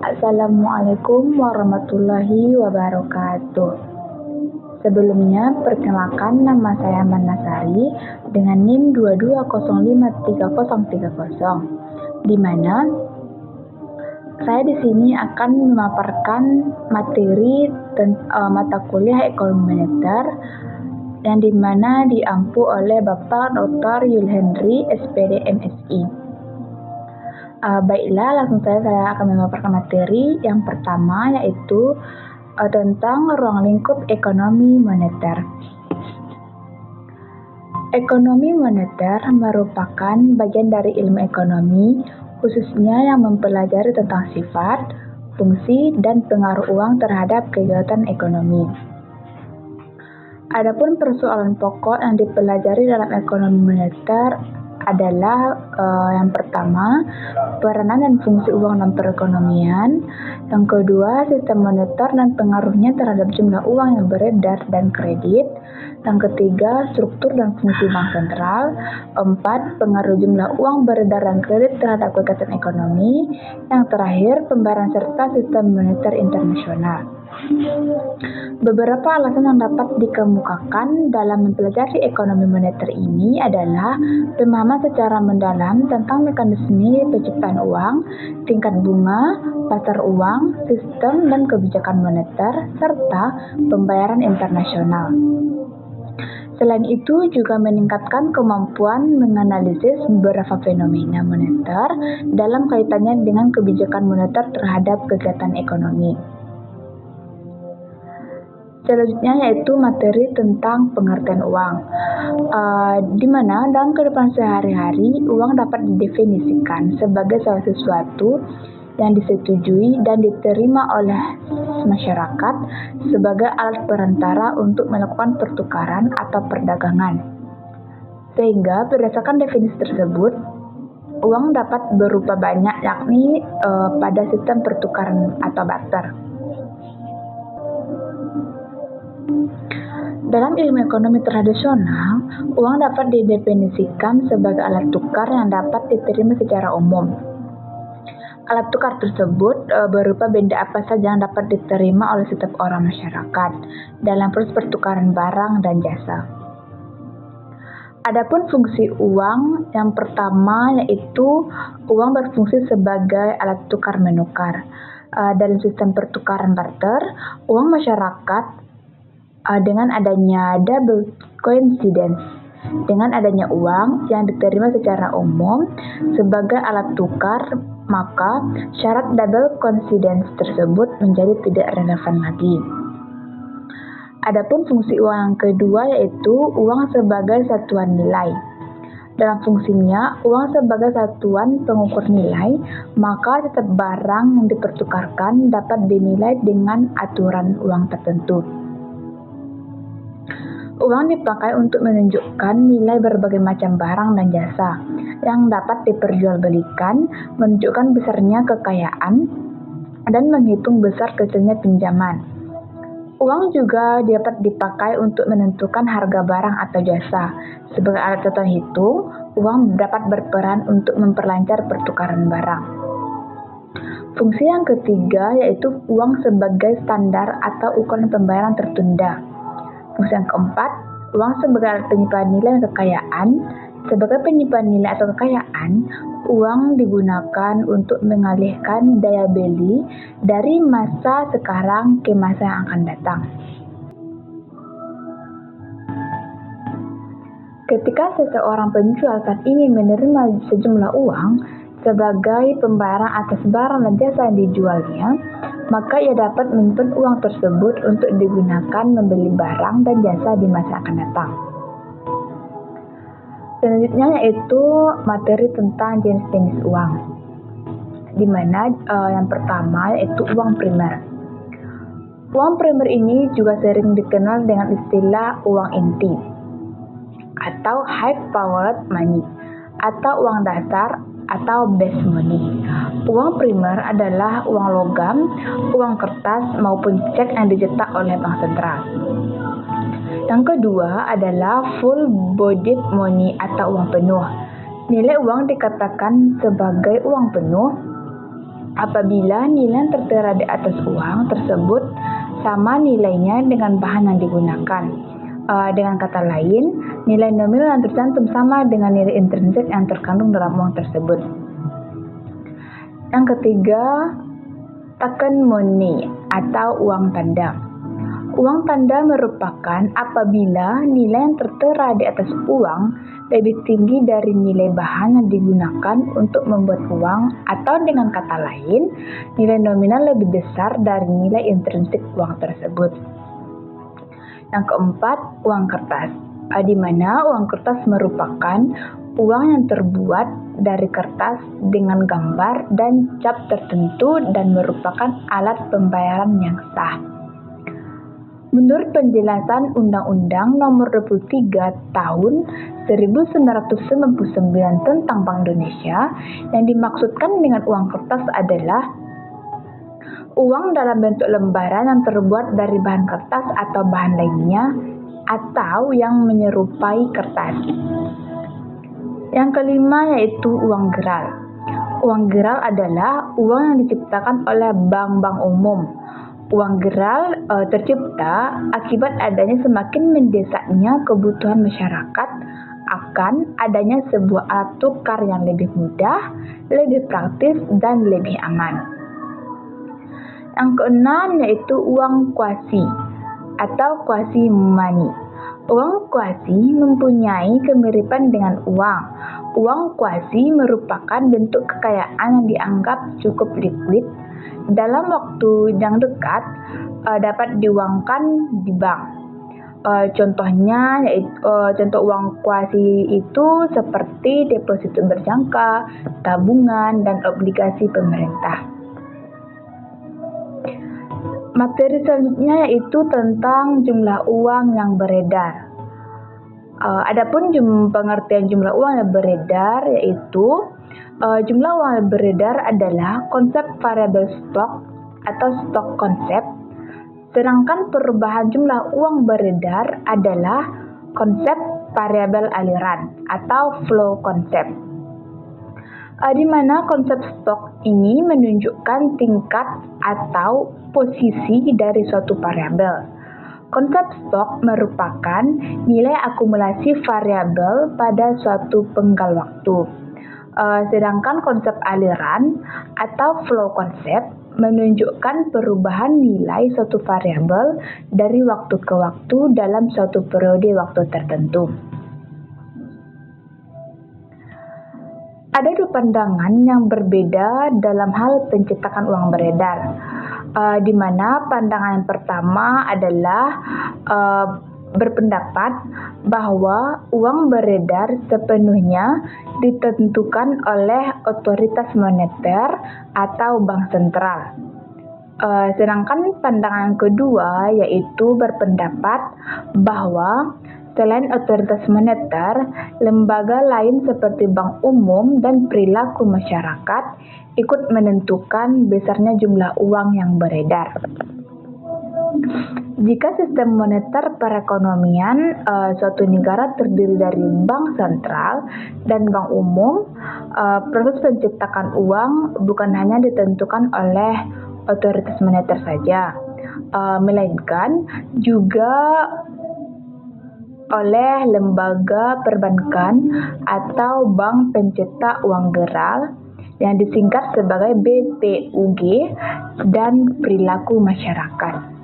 Assalamualaikum warahmatullahi wabarakatuh. Sebelumnya, perkenalkan nama saya Manasari dengan NIM 22053030, di mana saya di sini akan memaparkan materi mata kuliah ekonomi moneter yang dimana diampu oleh Bapak Dr. Yul Henry, SPD MSI. Baiklah, langsung saja saya akan memaparkan materi yang pertama, yaitu tentang ruang lingkup ekonomi moneter. Ekonomi moneter merupakan bagian dari ilmu ekonomi, khususnya yang mempelajari tentang sifat, fungsi, dan pengaruh uang terhadap kegiatan ekonomi. Adapun persoalan pokok yang dipelajari dalam ekonomi moneter adalah yang pertama, peranan dan fungsi uang dalam perekonomian. Yang kedua, sistem moneter dan pengaruhnya terhadap jumlah uang yang beredar dan kredit. Yang ketiga, struktur dan fungsi bank sentral. 4, pengaruh jumlah uang beredar dan kredit terhadap kegiatan ekonomi. Yang terakhir, pembayaran serta sistem moneter internasional. Beberapa alasan yang dapat dikemukakan dalam mempelajari ekonomi moneter ini adalah pemahaman secara mendalam tentang mekanisme penciptaan uang, tingkat bunga, pasar uang, sistem dan kebijakan moneter, serta pembayaran internasional. Selain itu juga meningkatkan kemampuan menganalisis beberapa fenomena moneter dalam kaitannya dengan kebijakan moneter terhadap kegiatan ekonomi. Selanjutnya yaitu materi tentang pengertian uang, di mana dalam kehidupan sehari-hari uang dapat didefinisikan sebagai salah sesuatu yang disetujui dan diterima oleh masyarakat sebagai alat perantara untuk melakukan pertukaran atau perdagangan. Sehingga berdasarkan definisi tersebut, uang dapat berupa banyak, yakni pada sistem pertukaran atau barter. Dalam ilmu ekonomi tradisional, uang dapat didefinisikan sebagai alat tukar yang dapat diterima secara umum. Alat tukar tersebut berupa benda apa saja yang dapat diterima oleh setiap orang masyarakat dalam proses pertukaran barang dan jasa. Adapun fungsi uang, yang pertama yaitu uang berfungsi sebagai alat tukar menukar. Dalam sistem pertukaran barter, uang masyarakat dengan adanya double coincidence, dengan adanya uang yang diterima secara umum sebagai alat tukar, maka syarat double coincidence tersebut menjadi tidak relevan lagi. Adapun fungsi uang yang kedua yaitu uang sebagai satuan nilai. Dalam fungsinya, uang sebagai satuan pengukur nilai, maka setiap barang yang dipertukarkan dapat dinilai dengan aturan uang tertentu. Uang dipakai untuk menunjukkan nilai berbagai macam barang dan jasa yang dapat diperjualbelikan, menunjukkan besarnya kekayaan, dan menghitung besar kecilnya pinjaman. Uang juga dapat dipakai untuk menentukan harga barang atau jasa. Sebagai alat contoh hitung, uang dapat berperan untuk memperlancar pertukaran barang. Fungsi yang ketiga yaitu uang sebagai standar atau ukuran pembayaran tertunda. Fungsi yang keempat, uang sebagai alat penyimpanan nilai dan kekayaan. Sebagai penyimpan nilai atau kekayaan, uang digunakan untuk mengalihkan daya beli dari masa sekarang ke masa yang akan datang. Ketika seseorang penjual saat ini menerima sejumlah uang sebagai pembayaran atas barang dan jasa yang dijualnya, maka ia dapat menyimpan uang tersebut untuk digunakan membeli barang dan jasa di masa akan datang. Selanjutnya yaitu materi tentang jenis-jenis uang, di mana yang pertama yaitu uang primer. Uang primer ini juga sering dikenal dengan istilah uang inti atau high powered money atau uang dasar atau base money. Uang primer adalah uang logam, uang kertas maupun cek yang dicetak oleh bank sentral. Yang kedua adalah full bodied money atau uang penuh. Nilai uang dikatakan sebagai uang penuh apabila nilai yang tertera di atas uang tersebut sama nilainya dengan bahan yang digunakan. Dengan kata lain, nilai nominal yang tercantum sama dengan nilai intrinsik yang terkandung dalam uang tersebut. Yang ketiga, token money atau uang tanda. Uang tanda merupakan apabila nilai yang tertera di atas uang lebih tinggi dari nilai bahan yang digunakan untuk membuat uang, atau dengan kata lain, nilai nominal lebih besar dari nilai intrinsik uang tersebut. Yang keempat, uang kertas, di mana uang kertas merupakan uang yang terbuat dari kertas dengan gambar dan cap tertentu dan merupakan alat pembayaran yang sah. Menurut penjelasan Undang-Undang Nomor 23 Tahun 1999 tentang Bank Indonesia, yang dimaksudkan dengan uang kertas adalah uang dalam bentuk lembaran yang terbuat dari bahan kertas atau bahan lainnya, atau yang menyerupai kertas. Yang kelima yaitu uang geral. Uang geral adalah uang yang diciptakan oleh bank-bank umum. Uang geral tercipta akibat adanya semakin mendesaknya kebutuhan masyarakat akan adanya sebuah alat tukar yang lebih mudah, lebih praktis, dan lebih aman. Yang keenam yaitu uang kuasi atau quasi money. Uang kuasi mempunyai kemiripan dengan uang. Uang kuasi merupakan bentuk kekayaan yang dianggap cukup likuid, dalam waktu yang dekat dapat diuangkan di bank. Contohnya yaitu contoh uang kuasi itu seperti deposito berjangka, tabungan, dan obligasi pemerintah. Materi selanjutnya yaitu tentang jumlah uang yang beredar. Adapun pengertian jumlah uang yang beredar yaitu jumlah uang yang beredar adalah konsep variable stock atau stock konsep, sedangkan perubahan jumlah uang beredar adalah konsep variabel aliran atau flow konsep. Di mana konsep stok ini menunjukkan tingkat atau posisi dari suatu variabel. Konsep stok merupakan nilai akumulasi variabel pada suatu penggal waktu. Sedangkan konsep aliran atau flow konsep menunjukkan perubahan nilai suatu variabel dari waktu ke waktu dalam suatu periode waktu tertentu. Ada dua pandangan yang berbeda dalam hal pencetakan uang beredar, di mana pandangan yang pertama adalah berpendapat bahwa uang beredar sepenuhnya ditentukan oleh otoritas moneter atau bank sentral. Sedangkan pandangan kedua yaitu berpendapat bahwa selain otoritas moneter, lembaga lain seperti bank umum dan perilaku masyarakat ikut menentukan besarnya jumlah uang yang beredar. Jika sistem moneter perekonomian suatu negara terdiri dari bank sentral dan bank umum, proses penciptakan uang bukan hanya ditentukan oleh otoritas moneter saja, melainkan juga oleh lembaga perbankan atau bank pencetak uang geral yang disingkat sebagai BPUG dan perilaku masyarakat.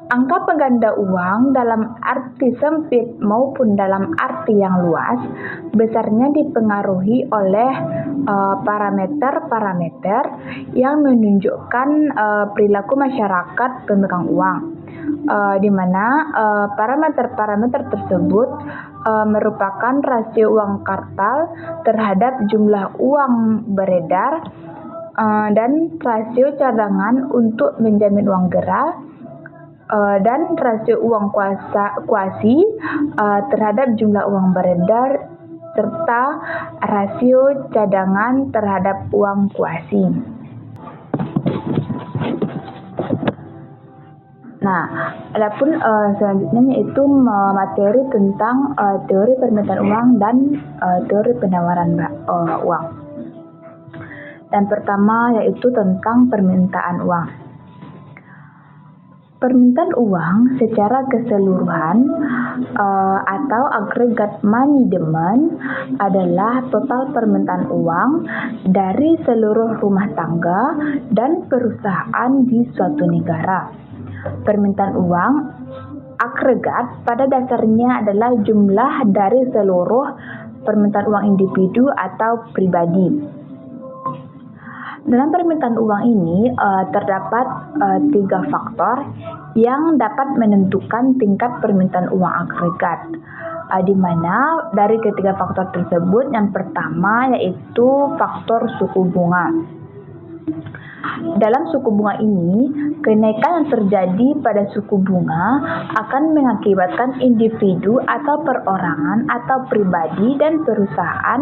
Angka pengganda uang dalam arti sempit maupun dalam arti yang luas besarnya dipengaruhi oleh parameter-parameter yang menunjukkan perilaku masyarakat pemegang uang, di mana parameter-parameter tersebut merupakan rasio uang kartal terhadap jumlah uang beredar dan rasio cadangan untuk menjamin uang geral, dan rasio uang kuasi terhadap jumlah uang beredar, serta rasio cadangan terhadap uang kuasi. Nah, adapun selanjutnya yaitu materi tentang teori permintaan uang dan teori penawaran uang. Yang pertama yaitu tentang permintaan uang. Permintaan uang secara keseluruhan atau agregat money demand adalah total permintaan uang dari seluruh rumah tangga dan perusahaan di suatu negara. Permintaan uang agregat pada dasarnya adalah jumlah dari seluruh permintaan uang individu atau pribadi. Dalam permintaan uang ini terdapat 3 faktor yang dapat menentukan tingkat permintaan uang agregat. Di mana dari ketiga faktor tersebut yang pertama yaitu faktor suku bunga. Dalam suku bunga ini, kenaikan yang terjadi pada suku bunga akan mengakibatkan individu atau perorangan atau pribadi dan perusahaan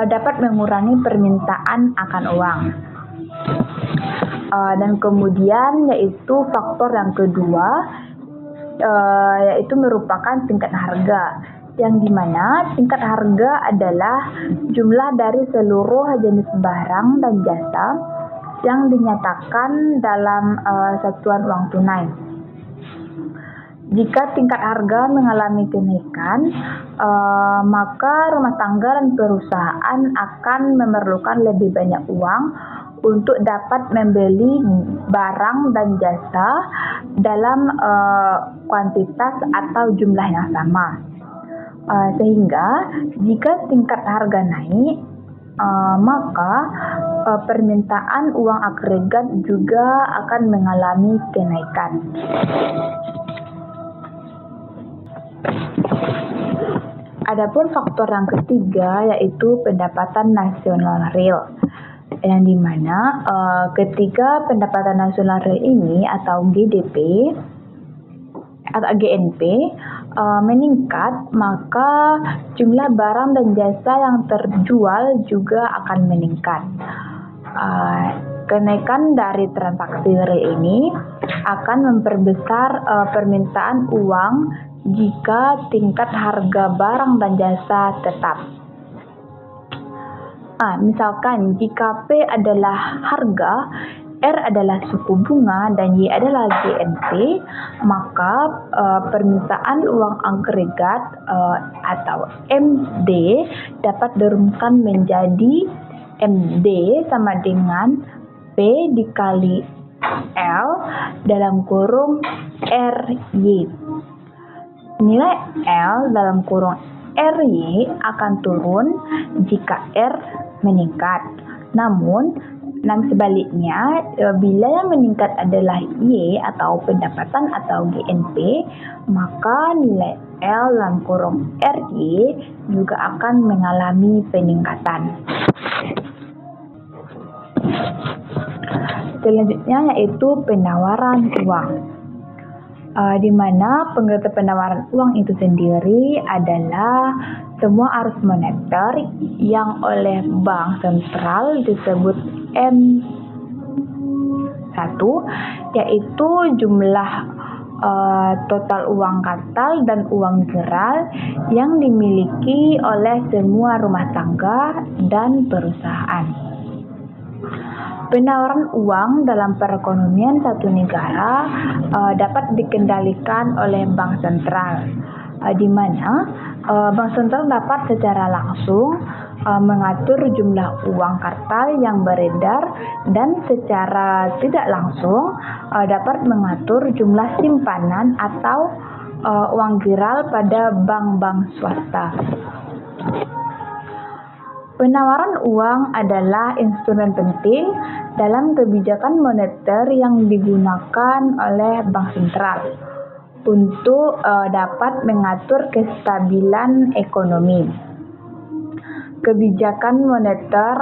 dapat mengurangi permintaan akan uang. Dan kemudian yaitu faktor yang kedua yaitu merupakan tingkat harga, yang dimana tingkat harga adalah jumlah dari seluruh jenis barang dan jasa yang dinyatakan dalam satuan uang tunai. Jika tingkat harga mengalami kenaikan, maka rumah tangga dan perusahaan akan memerlukan lebih banyak uang untuk dapat membeli barang dan jasa dalam kuantitas atau jumlah yang sama. Sehingga jika tingkat harga naik, maka permintaan uang agregat juga akan mengalami kenaikan. Adapun faktor yang ketiga yaitu pendapatan nasional real, yang dimana ketika pendapatan nasional real ini atau GDP atau GNP meningkat, maka jumlah barang dan jasa yang terjual juga akan meningkat. Kenaikan dari transaksi real ini akan memperbesar permintaan uang jika tingkat harga barang dan jasa tetap. Misalkan jika P adalah harga, R adalah suku bunga, dan Y adalah GNP, maka permintaan uang agregat atau MD dapat dirumuskan menjadi MD sama dengan P dikali L dalam kurung RY. Nilai L dalam kurung RY akan turun jika R meningkat. Namun sebaliknya, bila yang meningkat adalah Y atau pendapatan atau GNP, maka nilai L dalam kurung RY juga akan mengalami peningkatan. Selanjutnya yaitu penawaran uang. Di mana pengertian penawaran uang itu sendiri adalah semua arus moneter yang oleh bank sentral disebut M1, yaitu jumlah total uang kartal dan uang geral yang dimiliki oleh semua rumah tangga dan perusahaan. Penawaran uang dalam perekonomian satu negara dapat dikendalikan oleh bank sentral, di mana bank sentral dapat secara langsung mengatur jumlah uang kartal yang beredar dan secara tidak langsung dapat mengatur jumlah simpanan atau uang geral pada bank-bank swasta. Penawaran uang adalah instrumen penting dalam kebijakan moneter yang digunakan oleh bank sentral untuk dapat mengatur kestabilan ekonomi. Kebijakan moneter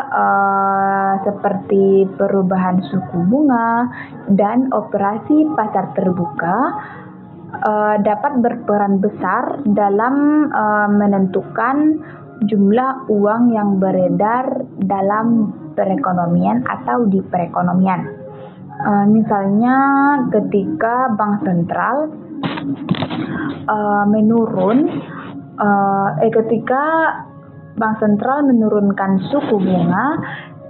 seperti perubahan suku bunga dan operasi pasar terbuka dapat berperan besar dalam menentukan jumlah uang yang beredar dalam perekonomian atau di perekonomian. Misalnya ketika bank sentral ketika bank sentral menurunkan suku bunga,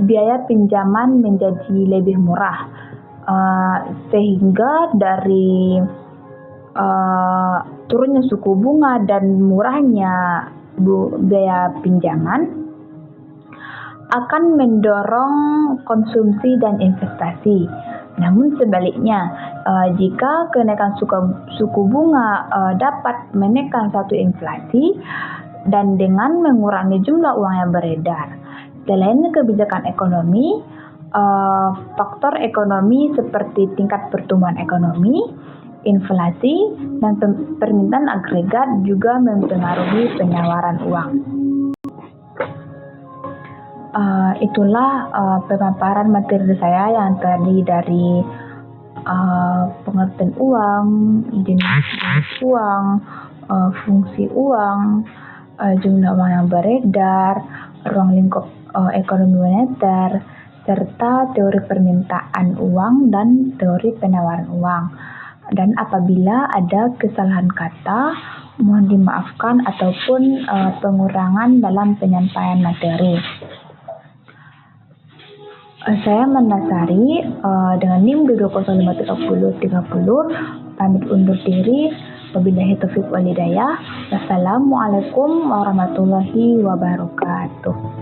biaya pinjaman menjadi lebih murah, sehingga dari turunnya suku bunga dan murahnya biaya pinjaman akan mendorong konsumsi dan investasi. Namun sebaliknya, jika kenaikan suku bunga dapat menekan suatu inflasi dan dengan mengurangi jumlah uang yang beredar. Selain kebijakan ekonomi, faktor ekonomi seperti tingkat pertumbuhan ekonomi, inflasi, dan permintaan agregat juga mempengaruhi penawaran uang. Itulah pemaparan materi saya yang terdiri dari pengertian uang, jenis uang, fungsi uang, jumlah uang yang beredar, ruang lingkup ekonomi moneter, serta teori permintaan uang dan teori penawaran uang. Dan apabila ada kesalahan kata, mohon dimaafkan ataupun pengurangan dalam penyampaian materi. Saya Mandasari dengan NIM 2053030 pamit undur diri. Wabillahi taufiq wal hidayah. Wassalamualaikum warahmatullahi wabarakatuh.